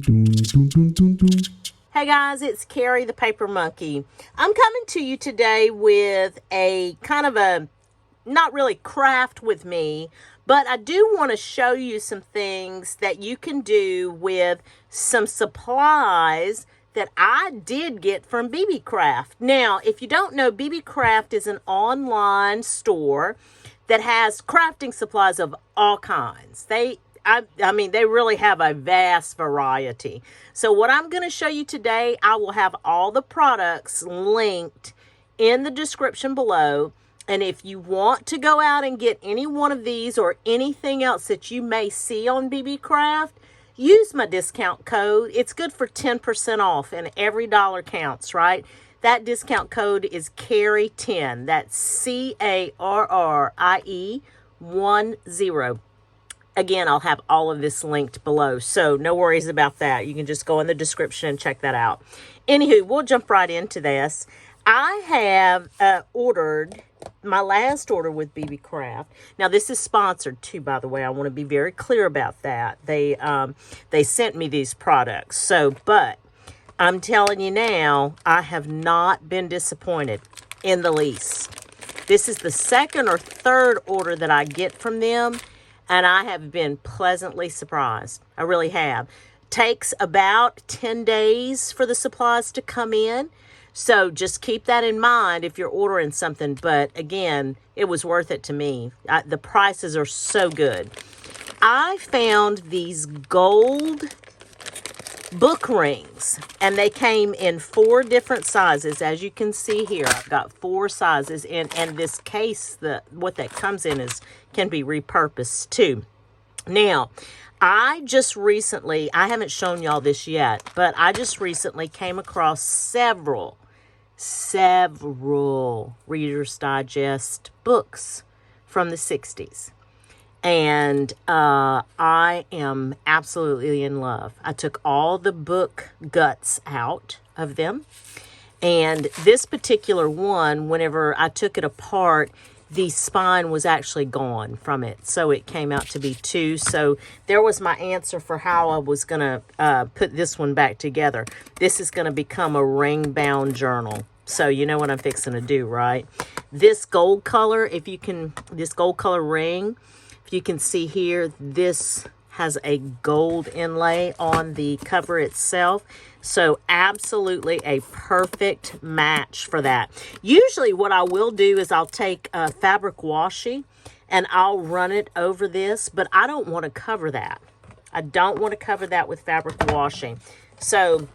Hey guys, it's Carrie the Paper Monkey. I'm coming to you today with a kind of a, not really craft with me, but I do want to show you some things that you can do with some supplies that I did get from BB Craft. Now, if you don't know, BB Craft is an online store that has crafting supplies of all kinds. I mean, they really have a vast variety. So what I'm going to show you today, I will have all the products linked in the description below. And if you want to go out and get any one of these or anything else that you may see on BB Craft, use my discount code. It's good for 10% off, and every dollar counts, right? That discount code is CARRIE10. That's CARRIE10. Again, I'll have all of this linked below, so no worries about that. You can just go in the description and check that out. Anywho, we'll jump right into this. I have ordered my last order with BB Craft. Now, this is sponsored too, by the way. I want to be very clear about that. They sent me these products. So, but I'm telling you now, I have not been disappointed in the least. This is the second or third order that I get from them, and I have been pleasantly surprised. I really have. Takes about 10 days for the supplies to come in. So just keep that in mind if you're ordering something. But again, it was worth it to me. The prices are so good. I found these gold book rings, and they came in 4 different sizes. As you can see here, I've got 4 sizes, and this case, what that comes in can be repurposed too. Now, I just recently, I haven't shown y'all this yet, but I just recently came across several Reader's Digest books from the 60s. And I am absolutely in love. I took all the book guts out of them. And this particular one, whenever I took it apart, the spine was actually gone from it. So it came out to be 2. So there was my answer for how I was going to put this one back together. This is going to become a ring-bound journal. So you know what I'm fixing to do, right? This gold color, this gold color ring, you can see here, this has a gold inlay on the cover itself. So absolutely a perfect match for that. Usually what I will do is I'll take a fabric washi and I'll run it over this, but I don't want to cover that. I don't want to cover that with fabric washing. So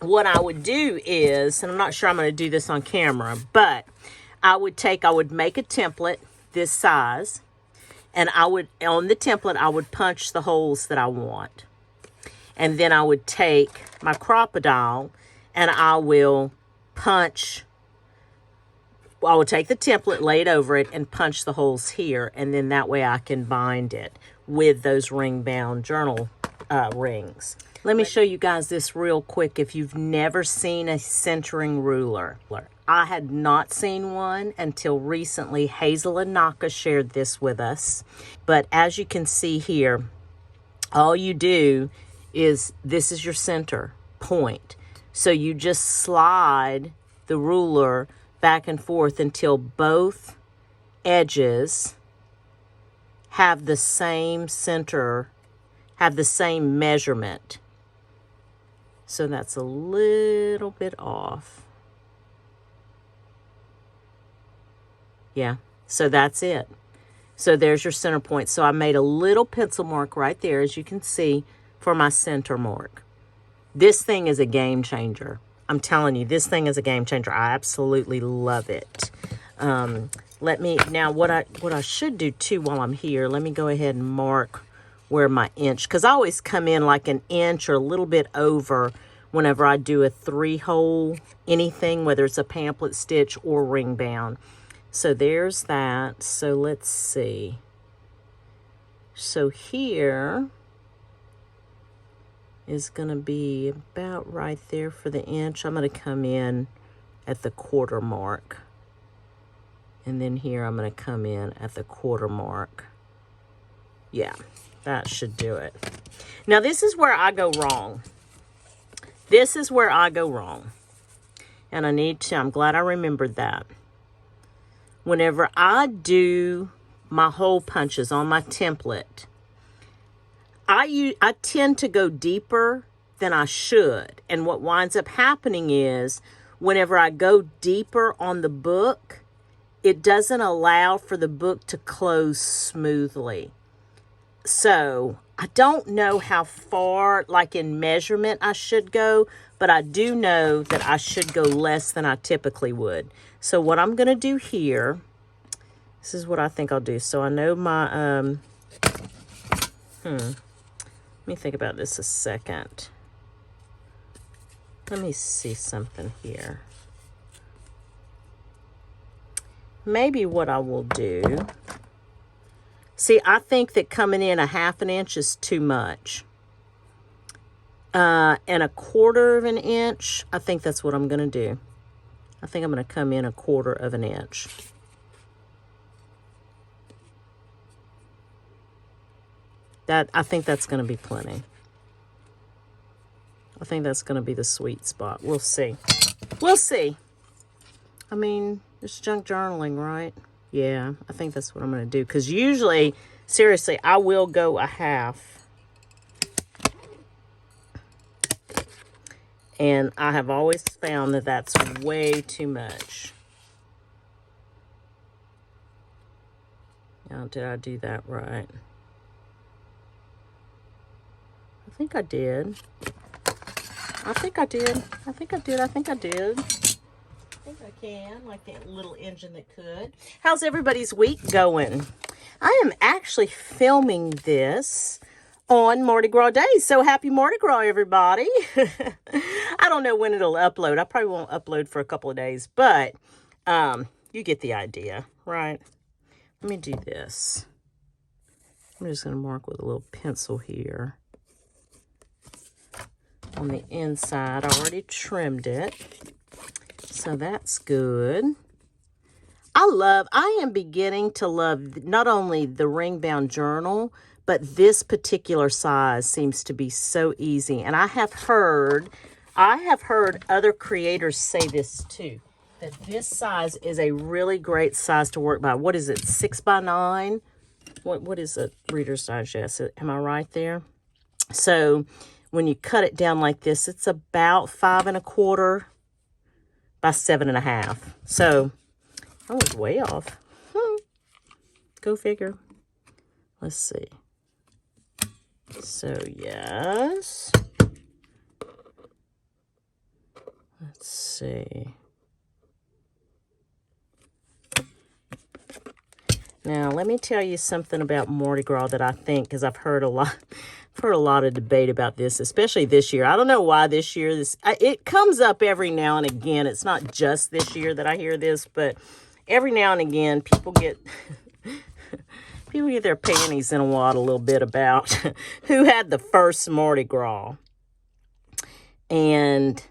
what I would do is, and I'm not sure I'm going to do this on camera, but I would make a template this size. And on the template, I would punch the holes that I want. And then I would take my Crop-A-Dile and I will take the template, lay it over it, and punch the holes here. And then that way I can bind it with those ring-bound journal rings. Let me show you guys this real quick if you've never seen a centering ruler. I had not seen one until recently. HAZEL and ANAKA shared this with us. But as you can see here, all you do is, this is your center point. So you just slide the ruler back and forth until both edges have the same center, have the same measurement. So that's a little bit off. Yeah, so that's it. So there's your center point. So I made a little pencil mark right there, as you can see, for my center mark. This thing is a game changer. I'm telling you, this thing is a game changer. I absolutely love it. Now what I should do too while I'm here, let me go ahead and mark where my inch, because I always come in like an inch or a little bit over whenever I do a 3-hole anything, whether it's a pamphlet stitch or ring bound. So there's that. So let's see. So here is going to be about right there for the inch. I'm going to come in at the 1/4 mark. And then here I'm going to come in at the 1/4 mark. Yeah, that should do it. Now this is where I go wrong. This is where I go wrong. And I'm glad I remembered that. Whenever I do my hole punches on my template, I tend to go deeper than I should. And what winds up happening is whenever I go deeper on the book, it doesn't allow for the book to close smoothly. So I don't know how far, like in measurement, I should go, but I do know that I should go less than I typically would. So what I'm going to do here, this is what I think I'll do. So I know my, let me think about this a second. Let me see something here. Maybe what I will do, see, I think that coming in a 1/2 inch is too much. And 1/4 inch, I think that's what I'm going to do. I think I'm going to come in 1/4 inch. I think that's going to be plenty. I think that's going to be the sweet spot. We'll see. We'll see. I mean, it's junk journaling, right? Yeah, I think that's what I'm going to do. Because usually, seriously, I will go a 1/2. And I have always found that that's way too much. Now, did I do that right? I think I did. I think I did. I think I did. I think I did. I think I can, like that little engine that could. How's everybody's week going? I am actually filming this on Mardi Gras Day. So happy Mardi Gras, everybody. I don't know when it'll upload. I probably won't upload for a couple of days, but you get the idea, right? Let me do this. I'm just going to mark with a little pencil here. On the inside, I already trimmed it. So that's good. I am beginning to love not only the ring-bound journal, but this particular size seems to be so easy. And I have heard other creators say this too, that this size is a really great size to work by. What is it, 6x9? What is a Reader's Digest? Am I right there? So when you cut it down like this, it's about 5 1/4 by 7 1/2. So I was way off. Go figure. Let's see. So yes. Let's see. Now let me tell you something about Mardi Gras that I think, because I've heard a lot of debate about this, especially this year. I don't know why this year. It comes up every now and again. It's not just this year that I hear this, but every now and again, people get their panties in a wad a little bit about who had the first Mardi Gras. And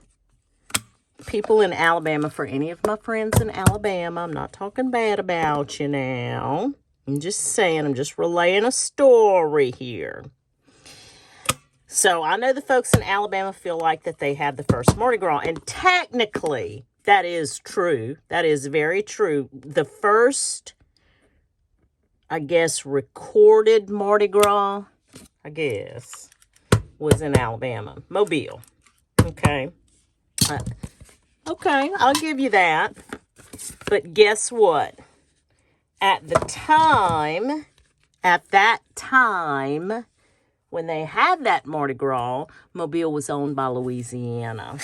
people in Alabama, for any of my friends in Alabama, I'm not talking bad about you now. I'm just saying, I'm just relaying a story here. So I know the folks in Alabama feel like that they had the first Mardi Gras, and technically that is true. That is very true. The first, I guess, recorded Mardi Gras, I guess, was in Alabama, Mobile. Okay. Okay, I'll give you that. But guess what? At that time, when they had that Mardi Gras, Mobile was owned by Louisiana.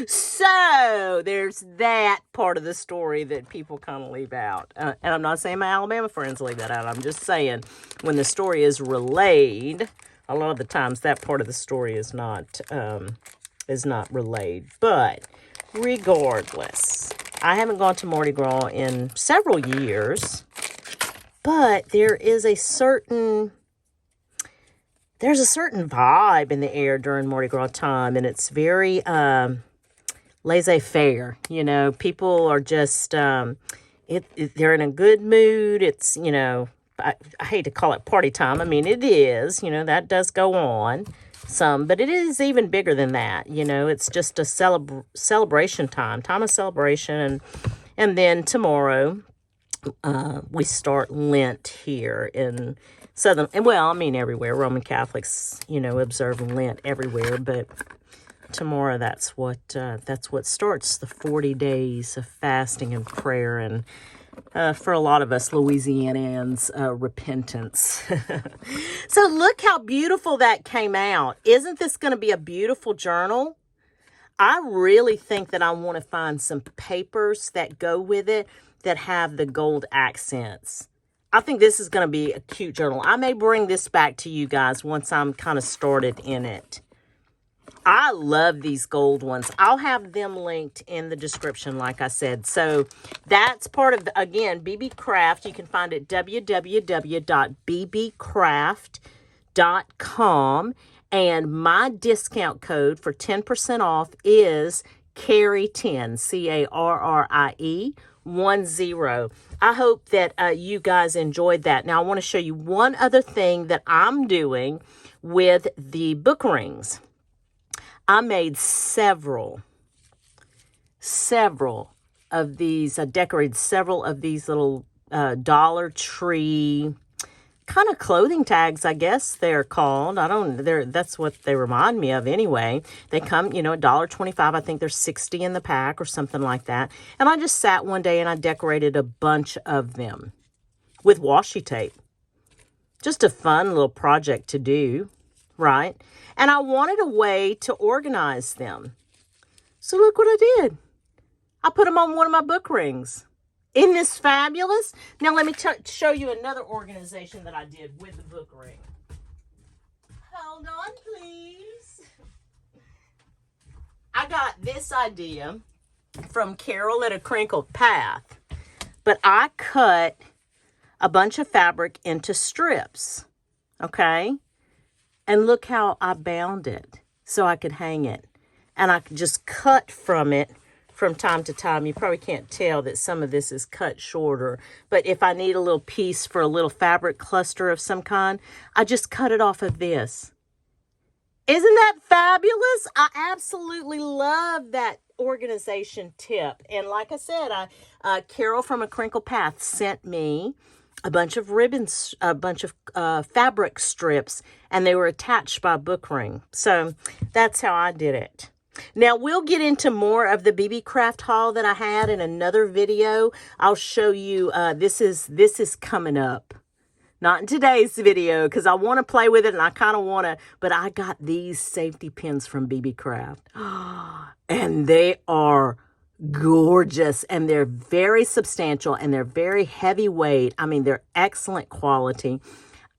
So there's that part of the story that people kind of leave out. And I'm not saying my Alabama friends leave that out. I'm just saying when the story is relayed, a lot of the times that part of the story is not relayed. But regardless, I haven't gone to Mardi Gras in several years, but there's a certain vibe in the air during Mardi Gras time, and it's very laissez-faire. You know, people are just they're in a good mood. It's, you know, I hate to call it party time. I mean, it is. You know, that does go on. some, but it is even bigger than that. You know, it's just a celebration time of celebration. And then tomorrow, we start Lent here in Southern, and well, I mean everywhere. Roman Catholics, you know, observe Lent everywhere, but tomorrow that's what starts the 40 days of fasting and prayer, and for a lot of us Louisianians, repentance. So look how beautiful that came out. Isn't this going to be a beautiful journal? I really think that I want to find some papers that go with it that have the gold accents. I think this is going to be a cute journal. I may bring this back to you guys once I'm kind of started in it. I love these gold ones. I'll have them linked in the description, like I said. So that's part of, again, BB Craft. You can find it www.bbcraft.com. And my discount code for 10% off is Carrie10, CARRIE 10. I hope that you guys enjoyed that. Now, I want to show you one other thing that I'm doing with the book rings. I made several of these. I decorated several of these little Dollar Tree kind of clothing tags, I guess they're called. That's what they remind me of anyway. They come, you know, $1.25. I think there's 60 in the pack or something like that. And I just sat one day and I decorated a bunch of them with washi tape. Just a fun little project to do, right? And I wanted a way to organize them. So look what I did. I put them on one of my book rings. Isn't this fabulous? Now let me show you another organization that I did with the book ring. Hold on, please. I got this idea from Carol at A Crinkled Path, but I cut a bunch of fabric into strips, okay? And look how I bound it so I could hang it. And I could just cut from it from time to time. You probably can't tell that some of this is cut shorter, but if I need a little piece for a little fabric cluster of some kind, I just cut it off of this. Isn't that fabulous? I absolutely love that organization tip. And like I said, Carol from A Crinkled Path sent me a bunch of ribbons, a bunch of fabric strips, and they were attached by a book ring. So that's how I did it. Now, we'll get into more of the BB Craft haul that I had in another video. I'll show you, this is coming up. Not in today's video, because I want to play with it, and I kind of want to, but I got these safety pins from BB Craft. And they are gorgeous, and they're very substantial, and they're very heavyweight. I mean, they're excellent quality.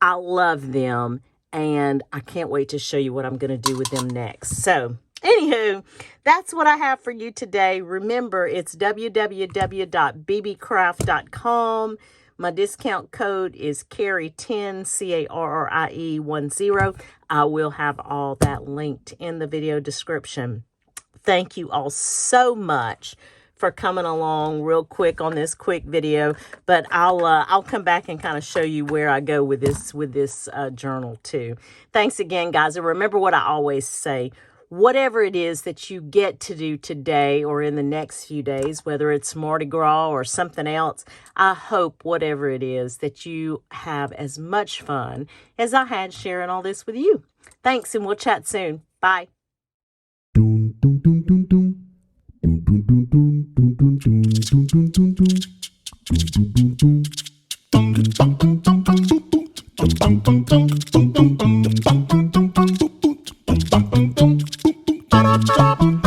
I love them, and I can't wait to show you what I'm going to do with them next. So anywho, that's what I have for you today. Remember, it's www.bbcraft.com. My discount code is Carrie10, CARRIE 10. I will have all that linked in the video description. Thank you all so much for coming along real quick on this quick video, but I'll come back and kind of show you where I go with this journal too. Thanks again, guys, and remember what I always say. Whatever it is that you get to do today or in the next few days, whether it's Mardi Gras or something else, I hope whatever it is that you have as much fun as I had sharing all this with you. Thanks, and we'll chat soon. Bye. Ba-da-ba.